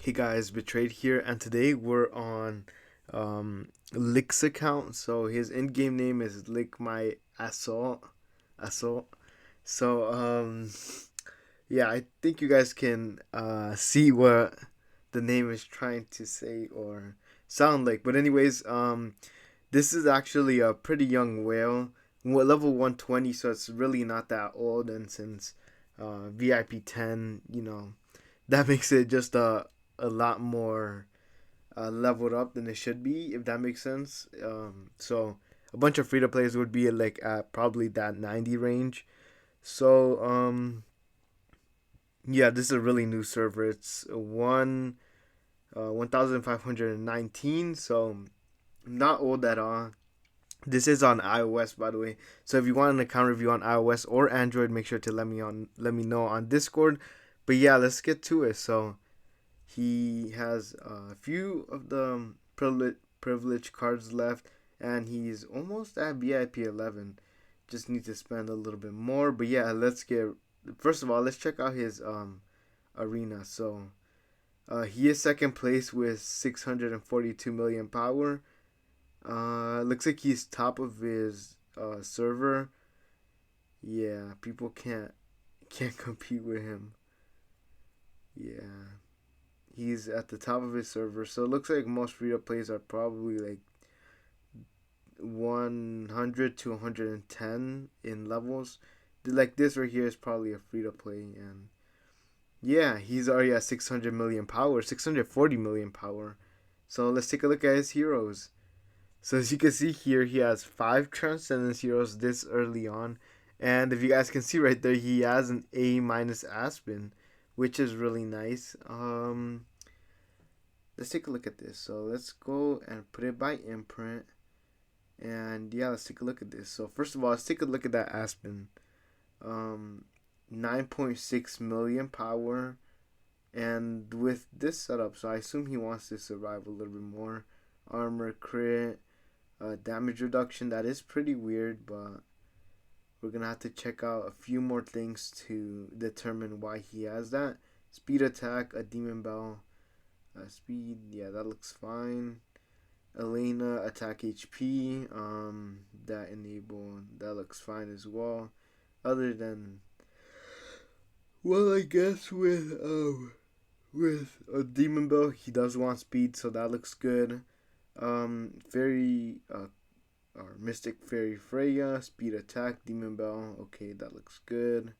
Hey guys, Betrayed here, and today we're on Lick's account. So his in-game name is Lick My Assault. So yeah, I think you guys can see what the name is trying to say or sound like. But anyways, this is actually a pretty young whale, level 120, so it's really not that old. And since VIP 10, that makes it just a lot more leveled up than it should be, if that makes sense. So a bunch of free to plays would be like at probably that 90 range. So yeah, this is a really new server. It's 1519, so not old at all. This is on iOS, by the way. So if you want an account review on iOS or Android, make sure to let me know on Discord. But yeah, let's get to it. So he has a few of the privilege cards left, and he's almost at VIP 11. Just need to spend a little bit more. But yeah, let's get. First of all, let's check out his arena. So he is second place with 642 million power. Looks like he's top of his server. Yeah, people can't compete with him. Yeah. He's at the top of his server. So it looks like most free to plays are probably like 100 to 110 in levels. Like this right here is probably a free to play. And yeah, he's already at 600 million power, 640 million power. So let's take a look at his heroes. So as you can see here, he has 5 transcendence heroes this early on. And if you guys can see right there, he has an A minus Aspen, which is really nice. Let's take a look at this. So let's go and put it by imprint. And yeah, let's take a look at this. So first of all, let's take a look at that Aspen. Um, 9.6 million power. And with this setup, so I assume he wants to survive a little bit more. Armor, crit, damage reduction. That is pretty weird, but we're going to have to check out a few more things to determine why he has that. Speed attack, a demon bell. Speed, yeah, that looks fine. Elena, attack HP, that looks fine as well. Other than, well, I guess with a demon bell, he does want speed, so that looks good. Fairy, or Mystic Fairy Freya, speed attack, demon bell, okay, that looks good.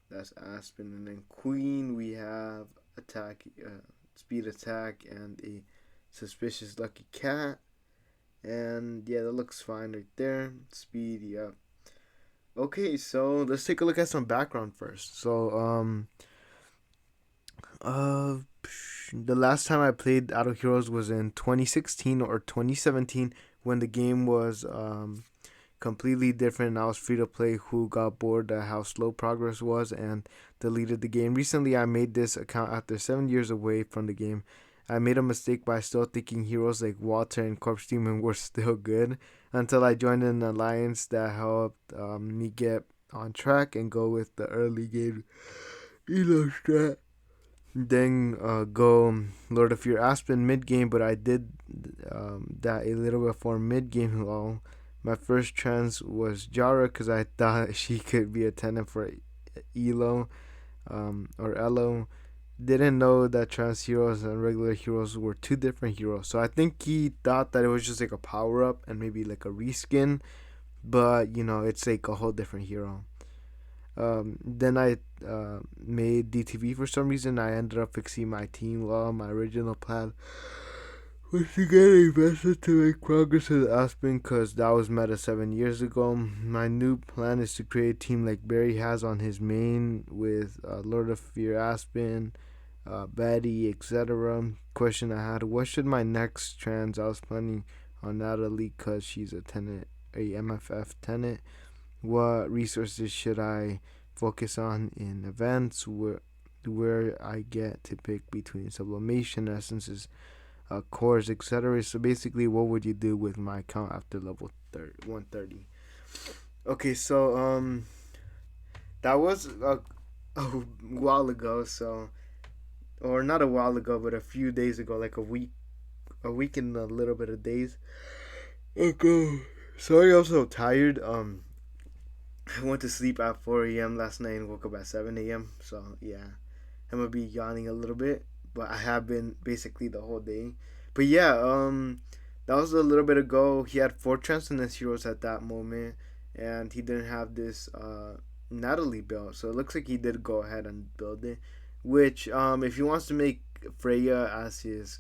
That's Aspen, and then Queen, we have attack, speed attack, and a suspicious lucky cat. And yeah, that looks fine right there. Speed, yeah. Okay, so let's take a look at some background first. So, uh, the last time I played idleheroes was in 2016 or 2017 when the game was completely different. I was free to play. Who got bored at how slow progress was and deleted the game. Recently, I made this account after 7 years away from the game. I made a mistake by still thinking heroes like Walter and Corpse Demon were still good until I joined an alliance that helped me get on track and go with the early game elo strat. Then go Lord of Fear Aspen mid game, but I did that a little before mid game. Lol. My first trans was Jara because I thought she could be a tenant for Elo or Elo. Didn't know that trans heroes and regular heroes were two different heroes. So I think he thought that it was just like a power up and maybe like a reskin, but it's like a whole different hero. Then I made DTV for some reason. I ended up fixing my team law. My original plan was to get invested to make progress with Aspen because that was meta 7 years ago. My new plan is to create a team like Barry has on his main with Lord of Fear Aspen, Betty, etc. Question I had: what should my next trans? I was planning on Natalie because she's a tenant, a MFF tenant. What resources should I focus on in events where I get to pick between sublimation essences, cores, etc. So basically, what would you do with my account after level 130? Okay, so that was a while ago. So or not a while ago, but a few days ago, like a week and a little bit of days ago. Sorry, I'm so tired. I went to sleep at 4 a.m. last night and woke up at 7 a.m. So yeah, I'm gonna be yawning a little bit, but I have been basically the whole day. But yeah, that was a little bit ago. He had four transcendence heroes at that moment, and he didn't have this Natalie build. So it looks like he did go ahead and build it. Which, if he wants to make Freya as his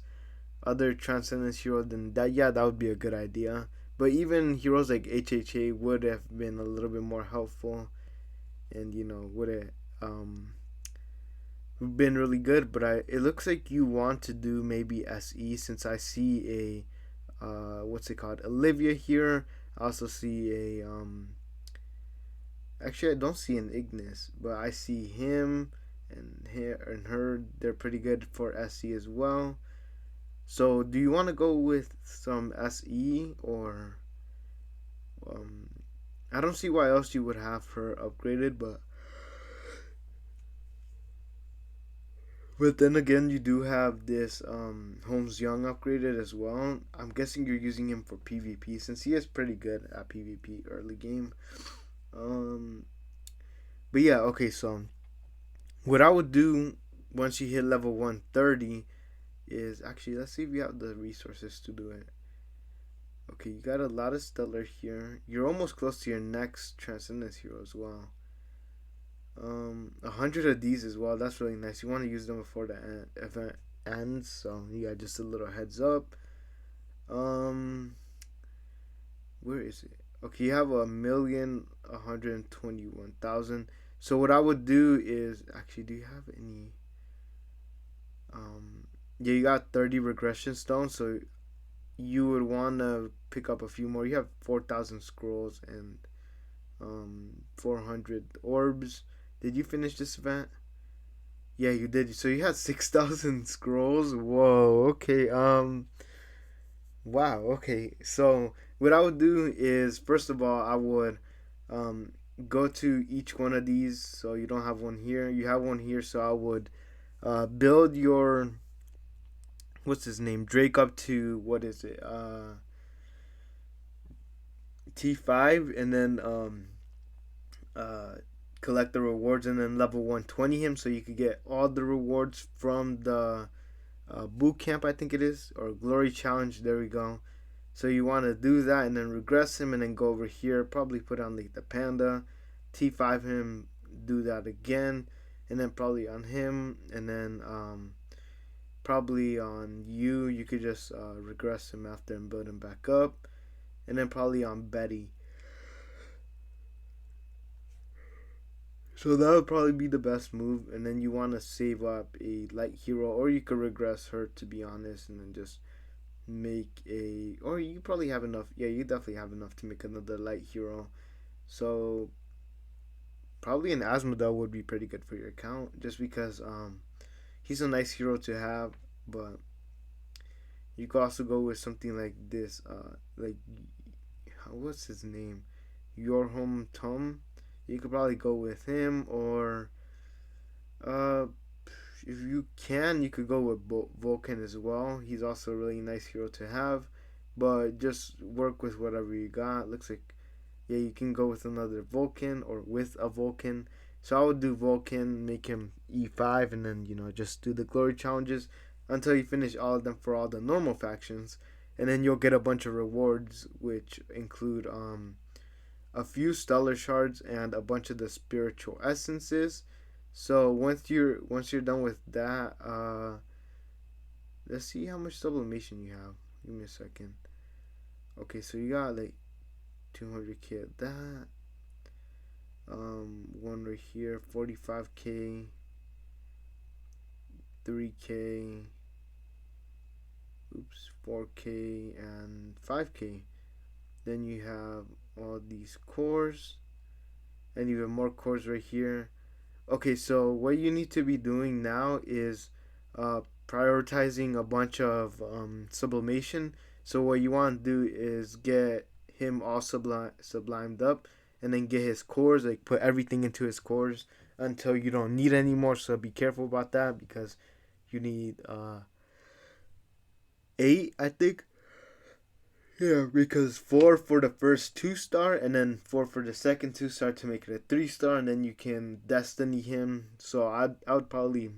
other transcendence hero, then that, yeah, that would be a good idea. But even heroes like HHA would have been a little bit more helpful, and would have been really good. But it looks like you want to do maybe SE, since I see a what's it called, Olivia here. I also see a actually I don't see an Ignis, but I see him and her. They're pretty good for SE as well. So, do you want to go with some SE, or um, I don't see why else you would have her upgraded, but then again, you do have this Holmes Young upgraded as well. I'm guessing you're using him for PvP, since he is pretty good at PvP early game. Um, but yeah, okay. So what I would do once you hit level 130 is actually, let's see if you have the resources to do it. Okay, you got a lot of stellar here. You're almost close to your next transcendence hero as well. 100 of these as well. That's really nice. You want to use them before the event ends, so you got just a little heads up. Um, where is it? Okay, you have 1,121,000. So what I would do is, actually, do you have any? Yeah, you got 30 regression stones, so you would want to pick up a few more. You have 4,000 scrolls and 400 orbs. Did you finish this event? Yeah, you did. So you had 6,000 scrolls. Whoa. Okay. Wow. Okay. So what I would do is, first of all, I would um go to each one of these. So you don't have one here. You have one here. So I would build your, what's his name, Drake, up to, what is it, T5, and then uh collect the rewards, and then level 120 him, so you could get all the rewards from the boot camp, I think it is, or glory challenge. There we go. So you want to do that, and then regress him, and then go over here, probably put on like the panda, T5 him, do that again, and then probably on him, and then probably on you could just regress him after and build him back up, and then probably on Betty. So that would probably be the best move, and then you want to save up a light hero, or you could regress her, to be honest, and then just make a, or you probably have enough. Yeah, you definitely have enough to make another light hero. So probably an Asmodel would be pretty good for your account, just because he's a nice hero to have. But you could also go with something like this, like, what's his name, Your Home Tom. You could probably go with him, or uh, if you can, you could go with Vulcan as well. He's also a really nice hero to have, but just work with whatever you got. Looks like, yeah, you can go with another Vulcan, or with a Vulcan. So I would do Vulcan, make him E5, and then just do the glory challenges until you finish all of them for all the normal factions, and then you'll get a bunch of rewards, which include a few stellar shards and a bunch of the spiritual essences. So once you're done with that, let's see how much sublimation you have. Give me a second. Okay, so you got like 200k of that. One right here, 45k, 3k, oops, 4k, and 5k. Then you have all these cores, and even more cores right here. Okay, so what you need to be doing now is prioritizing a bunch of sublimation. So what you want to do is get him all sublimed up, and then get his cores, like put everything into his cores until you don't need any more. So be careful about that, because you need 8, I think. Yeah, because 4 for the first 2-star, and then 4 for the second 2-star to make it a 3-star, and then you can destiny him. So I would probably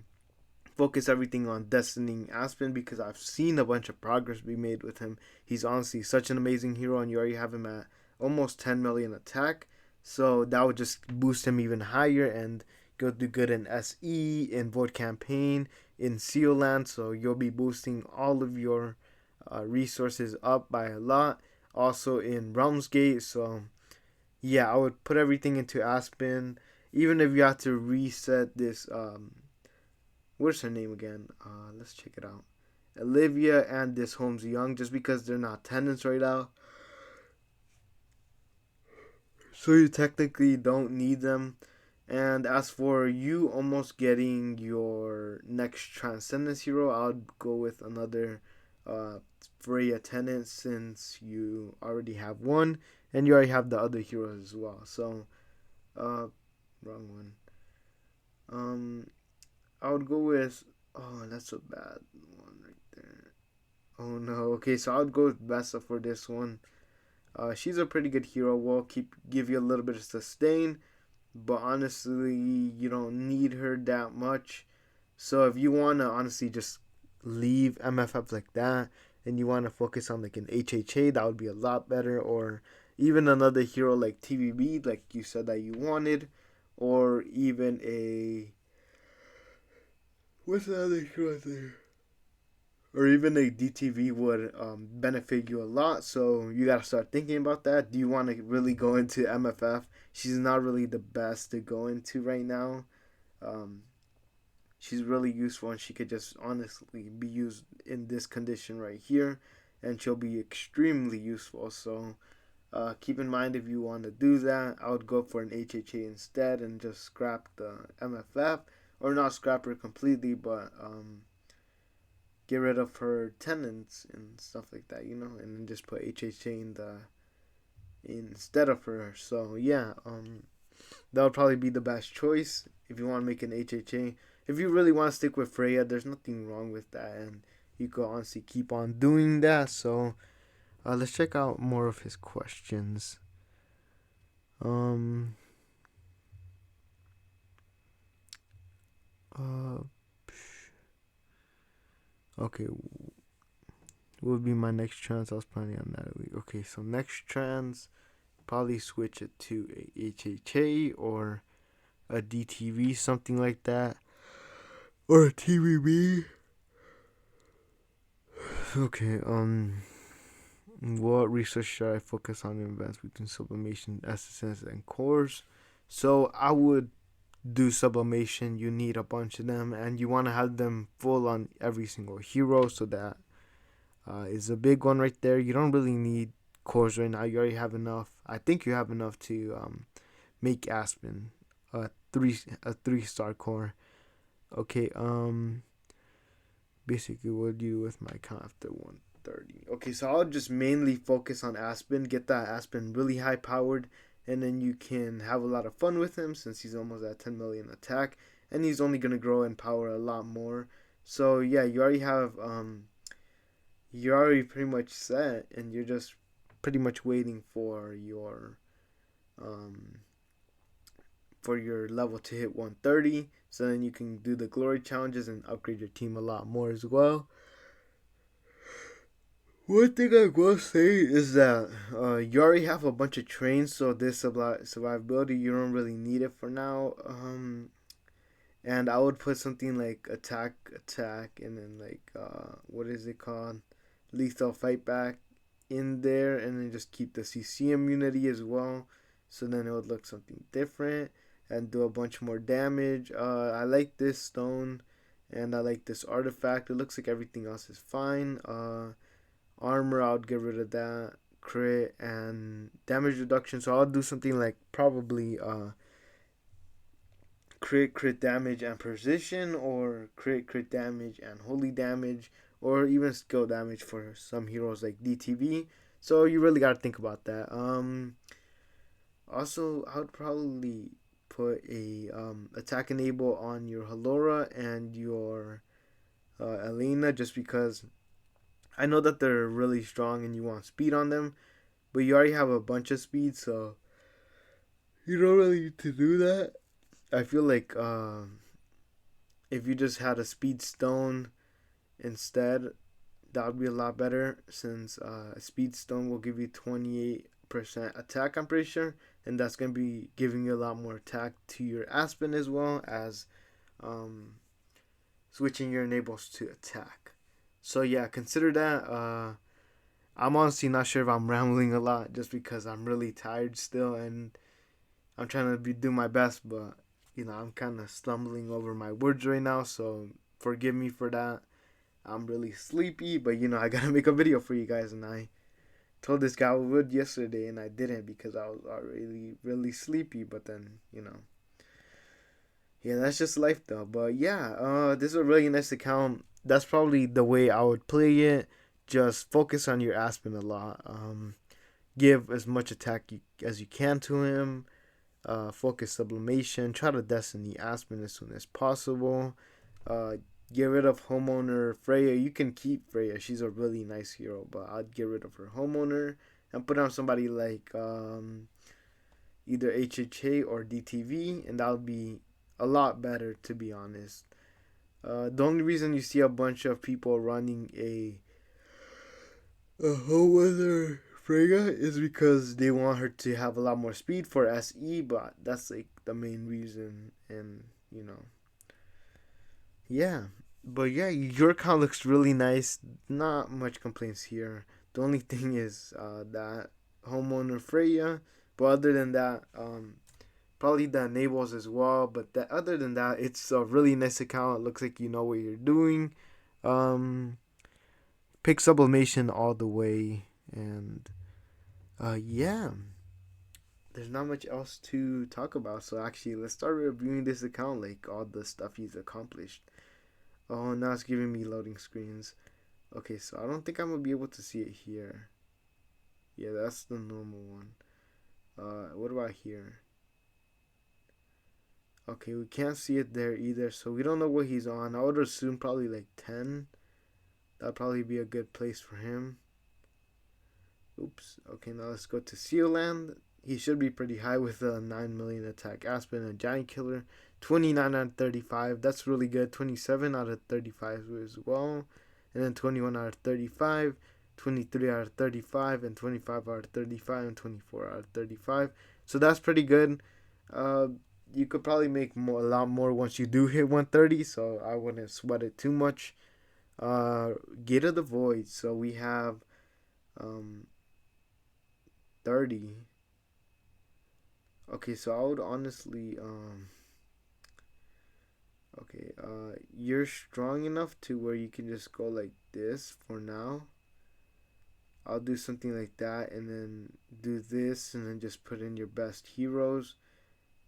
focus everything on destinying Aspen because I've seen a bunch of progress be made with him. He's honestly such an amazing hero, and you already have him at almost 10 million attack. So that would just boost him even higher, and go do good in SE, in Void Campaign, in Seal Land. So you'll be boosting all of your resources up by a lot. Also in Realms Gate. So yeah, I would put everything into Aspen. Even if you have to reset this, what's her name again? Let's check it out. Olivia and this Holmes Young, just because they're not tenants right now. So you technically don't need them. And as for you almost getting your next Transcendence hero, I would go with another Freya tenant since you already have one and you already have the other heroes as well. So, wrong one. I would go with. Oh, that's a bad one right there. Oh no. Okay, so I would go with Bessa for this one. She's a pretty good hero. Will give you a little bit of sustain, but honestly, you don't need her that much. So if you wanna honestly just leave MFF like that, and you wanna focus on like an HHA, that would be a lot better. Or even another hero like TVB, like you said that you wanted, or even a what's the other hero there? Or even a DTV would benefit you a lot. So you got to start thinking about that. Do you want to really go into MFF? She's not really the best to go into right now. Um, she's really useful, and she could just honestly be used in this condition right here, and she'll be extremely useful. So keep in mind, if you want to do that, I would go for an HHA instead and just scrap the MFF, or not scrap her completely, but get rid of her tenants and stuff like that, and then just put HHA instead of her. So yeah, that would probably be the best choice if you want to make an HHA. If you really want to stick with Freya, there's nothing wrong with that, and you could honestly keep on doing that. So let's check out more of his questions. Um. Uh. Okay. What would be my next trans? I was planning on that. Okay, so next trans, probably switch it to a HHA or a DTV, something like that, or a TVB. Okay, what research should I focus on in advance between sublimation, essence, and cores? So I would do sublimation. You need a bunch of them, and you want to have them full on every single hero, so that is a big one right there. You don't really need cores right now. You already have enough. I think you have enough to make Aspen a 3-star core. Okay, basically what do you do with my account after 130? Okay, so I'll just mainly focus on Aspen, get that Aspen really high powered, and then you can have a lot of fun with him since he's almost at 10 million attack, and he's only gonna grow in power a lot more. So yeah, you're already pretty much set, and you're just pretty much waiting um for your level to hit 130, so then you can do the glory challenges and upgrade your team a lot more as well. One thing I will say is that you already have a bunch of trains, so this survivability, you don't really need it for now. And I would put something like attack, and then like what is it called, lethal fight back in there, and then just keep the CC immunity as well. So then it would look something different and do a bunch more damage. I like this stone, and I like this artifact. It looks like everything else is fine. Armor, I would get rid of that. Crit and damage reduction. So I'll do something like probably crit damage and precision, or crit damage and holy damage, or even skill damage for some heroes like DTV. So you really gotta think about that. Also, I would probably put a attack enable on your Halora and your Elena, just because I know that they're really strong and you want speed on them, but you already have a bunch of speed, so you don't really need to do that. I feel like if you just had a speed stone instead, that would be a lot better, since a speed stone will give you 28% attack, I'm pretty sure, and that's going to be giving you a lot more attack to your Aspen, as well as um, switching your enables to attack. So yeah, consider that. I'm honestly not sure if I'm rambling a lot, just because I'm really tired still, and I'm trying to do my best, but I'm kind of stumbling over my words right now, so forgive me for that. I'm really sleepy, but I gotta make a video for you guys, and I told this guy I would yesterday, and I didn't because I was already really sleepy. But then, yeah, that's just life, though. But yeah, this is a really nice account. That's probably the way I would play it. Just focus on your Aspen a lot. Give as much attack as you can to him. Focus sublimation. Try to destiny Aspen as soon as possible. Uh, get rid of homeowner Freya. You can keep Freya. She's a really nice hero, but I'd get rid of her homeowner and put on somebody like either HHA or DTV, and that would be a lot better, to be honest. The only reason you see a bunch of people running a homeowner Freya is because they want her to have a lot more speed for SE, but that's like the main reason, and yeah. But yeah, your account looks really nice. Not much complaints here. The only thing is that homeowner Freya. But other than that, probably the enables as well. But other than that, it's a really nice account. It looks like you know what you're doing. Um, Pick sublimation all the way, and yeah, there's not much else to talk about. So actually, let's start reviewing this account, like all the stuff he's accomplished. Oh, now it's giving me loading screens. Okay, so I don't think I'm gonna be able to see it here. Yeah, that's the normal one. What about here? Okay, we can't see it there either, so we don't know what he's on. I would assume probably like 10. That'd probably be a good place for him. Oops. Okay, now let's go to Seal Land. He should be pretty high with a 9 million attack Aspen and Giant Killer. 29 out of 35. That's really good. 27 out of 35 as well. And then 21 out of 35. 23 out of 35. And 25 out of 35. And 24 out of 35. So that's pretty good. You could probably make a lot more once you do hit 130. So I wouldn't sweat it too much. Gate of the Void. So we have 30. Okay, so I would honestly okay, you're strong enough to where you can just go like this for now. I'll do something like that, and then do this, and then just put in your best heroes.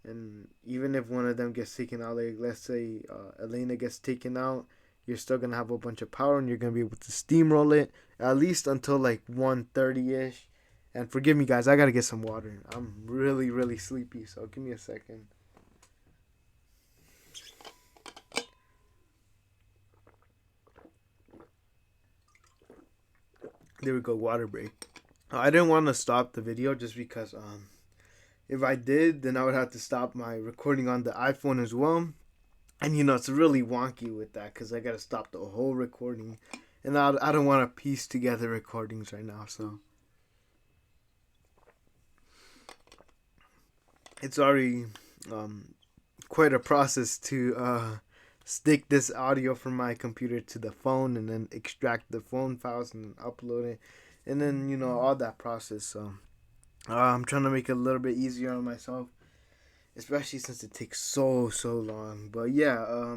And even if one of them gets taken out, like let's say Elena gets taken out, you're still gonna have a bunch of power, and you're gonna be able to steamroll it at least until like 130-ish. And forgive me, guys, I gotta get some water. I'm really, really sleepy, so give me a second. There we go, water break. I didn't want to stop the video just because if I did, then I would have to stop my recording on the iPhone as well. And it's really wonky with that because I gotta stop the whole recording, and I don't want to piece together recordings right now, so it's already quite a process to stick this audio from my computer to the phone, and then extract the phone files and upload it, and then all that process. So I'm trying to make it a little bit easier on myself, especially since it takes so long. But yeah,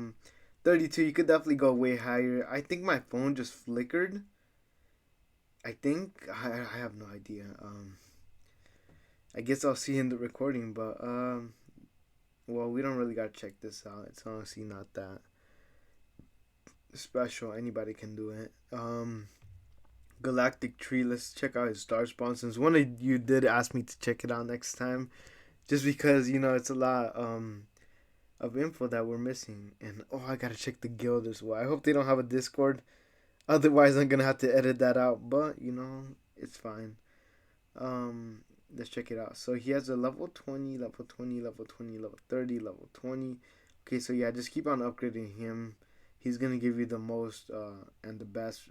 32. You could definitely go way higher. I think my phone just flickered. I think I have no idea. I guess I'll see in the recording, but well, we don't really gotta check this out. It's honestly not that special. Anybody can do it. Galactic Tree. Let's check out his star spawn, since one of you did ask me to check it out next time, just because it's a of info that we're missing. And oh, I gotta check the guild as well. I hope they don't have a Discord. Otherwise, I'm gonna have to edit that out. But you know, it's fine. Um, let's check it out. So he has a level 20, level 20, level 20, level 30, level 20. Okay, so yeah, just keep on upgrading him. He's gonna give you the most and the best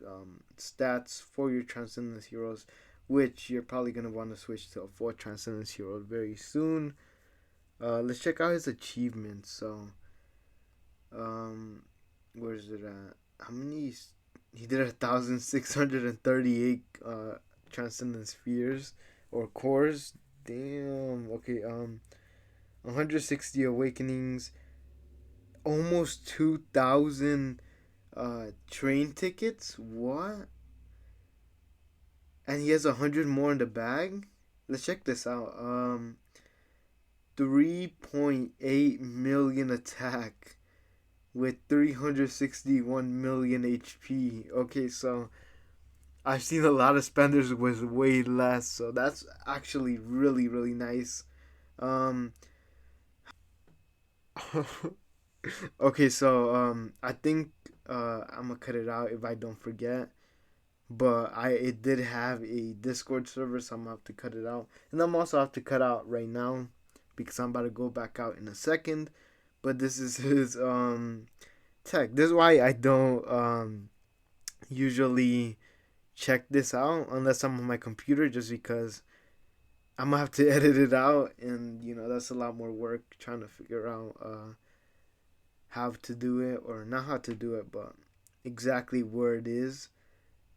stats for your transcendence heroes, which you're probably gonna want to switch to a 4 transcendence hero very soon. Let's check out his achievements. So, um, where's it at? How many? He did 1,638 transcendent spheres or cores. Damn. Okay. 160 awakenings. Almost 2,000 train tickets. What? And he has 100 more in the bag. Let's check this out. 3.8 million attack with 361 million HP. Okay, so I've seen a lot of spenders with way less, so that's actually really really nice. Um, okay, so I think I'm gonna cut it out if I don't forget. But it did have a Discord server, so I'm gonna have to cut it out, and I'm also have to cut out right now because I'm about to go back out in a second. But this is his tech. This is why I don't usually check this out unless I'm on my computer, just because I'm gonna have to edit it out, and you know that's a lot more work trying to figure out how to do it, or not how to do it, but exactly where it is,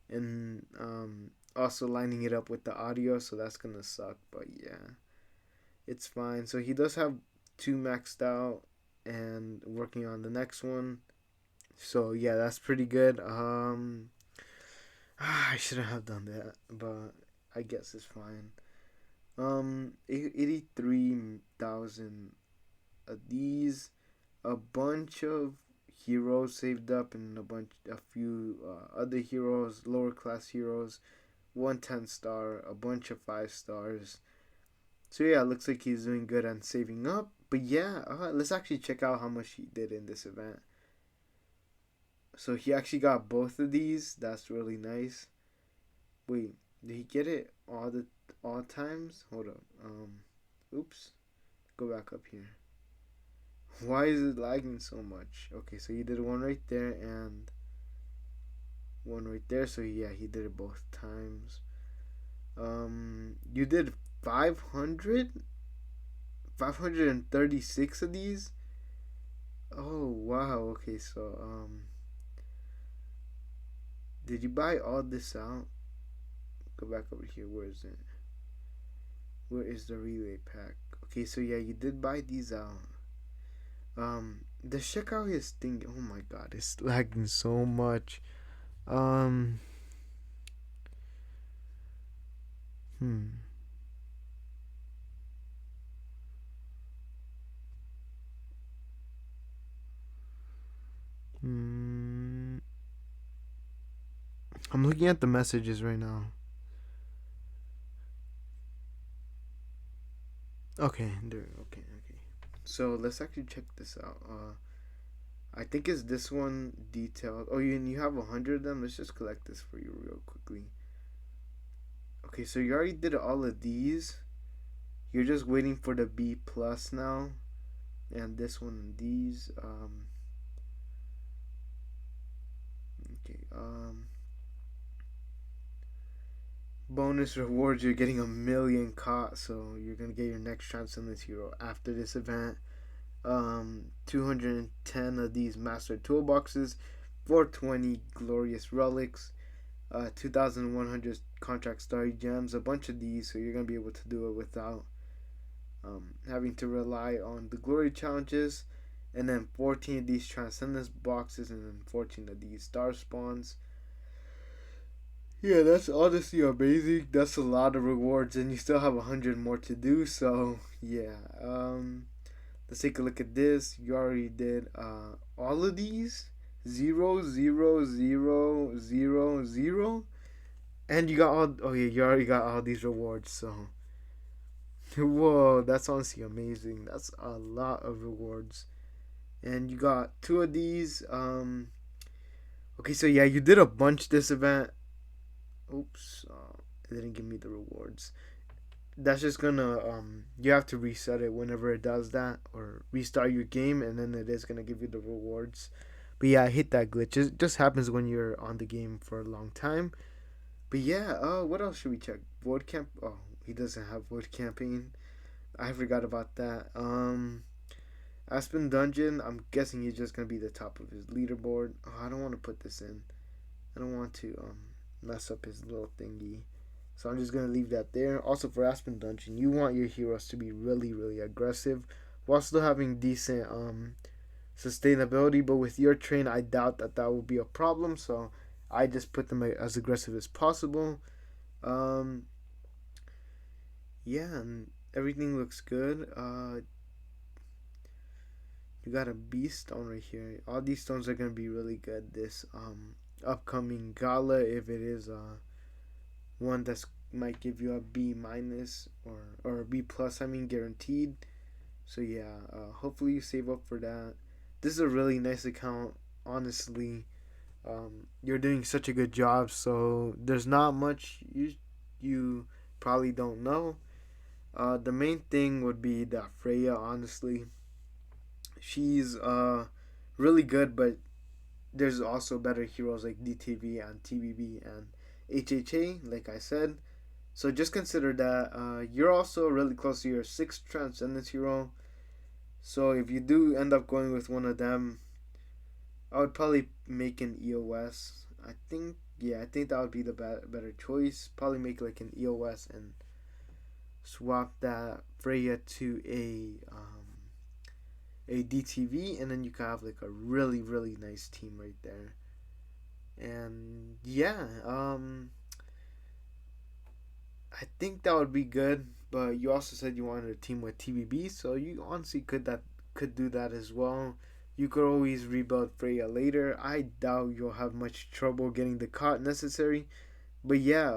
and also lining it up with the audio, so that's gonna suck. But yeah, it's fine. So he does have 2 maxed out and working on the next one. So yeah, that's pretty good. I shouldn't have done that, but I guess it's fine. 83,000 of these, a bunch of heroes saved up, and a few other heroes, lower class heroes, 1 10 star, a bunch of 5 stars. So yeah, it looks like he's doing good on saving up. But yeah, let's actually check out how much he did in this event. So he actually got both of these. That's really nice. Wait, did he get it all times? Hold up. Oops. Go back up here. Why is it lagging so much? Okay, so he did one right there and one right there. So yeah, he did it both times. You did 536 of these. Oh wow. Okay, so did you buy all this out? Go back over here. Where is it? Where is the relay pack? Okay, so yeah, you did buy these out. Let's check out his thing. Oh my god, it's lagging so much. Um, hmm. Hmm. I'm looking at the messages right now. Okay, there. Okay, okay. So let's actually check this out. I think it's this one detailed. Oh, you have 100 of them. Let's just collect this for you real quickly. Okay, so you already did all of these. You're just waiting for the B plus now, and this one and these. Okay. Bonus rewards. You're getting 1,000,000 caught, so you're gonna get your next transcendence hero after this event. 210 of these master toolboxes, 420 glorious relics, 2,100 contract starry gems, a bunch of these, so you're gonna be able to do it without having to rely on the glory challenges, and then 14 of these transcendence boxes, and then 14 of these star spawns. Yeah, that's honestly amazing. That's a lot of rewards, and you still have 100 more to do. So yeah, let's take a look at this. You already did all of these. 0, 0, 0, 0, 0, and you got all. Oh yeah, you already got all these rewards. So whoa, that's honestly amazing. That's a lot of rewards. And you got two of these. Okay, so yeah, you did a bunch this event. Oops, it didn't give me the rewards. That's just gonna you have to reset it whenever it does that, or restart your game, and then it is gonna give you the rewards. But yeah, I hit that glitch. It just happens when you're on the game for a long time. But yeah, what else should we check? Void camp. Oh, he doesn't have void campaign. I forgot about that. Aspen Dungeon. I'm guessing he's just gonna be the top of his leaderboard. Oh, I don't want to put this in. I don't want to mess up his little thingy. So I'm just gonna leave that there. Also for Aspen Dungeon, you want your heroes to be really, really aggressive while still having decent sustainability. But with your train, I doubt that that will be a problem. So I just put them as aggressive as possible. Um, yeah, and everything looks good. You got a beast stone right here. All these stones are gonna be really good this upcoming gala, if it is one that's might give you a B minus or a B plus. I mean, guaranteed. So yeah, hopefully you save up for that. This is a really nice account, honestly. You're doing such a good job. So there's not much you probably don't know. The main thing would be that Freya. Honestly, she's really good, but there's also better heroes like DTV and TBB and HHA. Like I said, so just consider that you're also really close to your sixth transcendence hero. So if you do end up going with one of them, I would probably make an EOS. I think yeah, I think that would be the better choice. Probably make like an EOS and swap that Freya to a DTV, and then you can have like a really really nice team right there. And yeah, I think that would be good. But you also said you wanted a team with TBB, so you honestly could do that as well. You could always rebuild Freya later. I doubt you'll have much trouble getting the cot necessary. But yeah,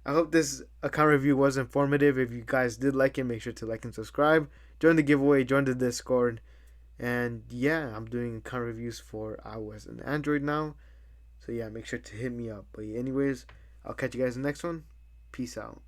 I hope this account review was informative. If you guys did like it, make sure to like and subscribe. Join the giveaway, join the Discord. And yeah, I'm doing account reviews for iOS and Android now. So yeah, make sure to hit me up. But anyways, I'll catch you guys in the next one. Peace out.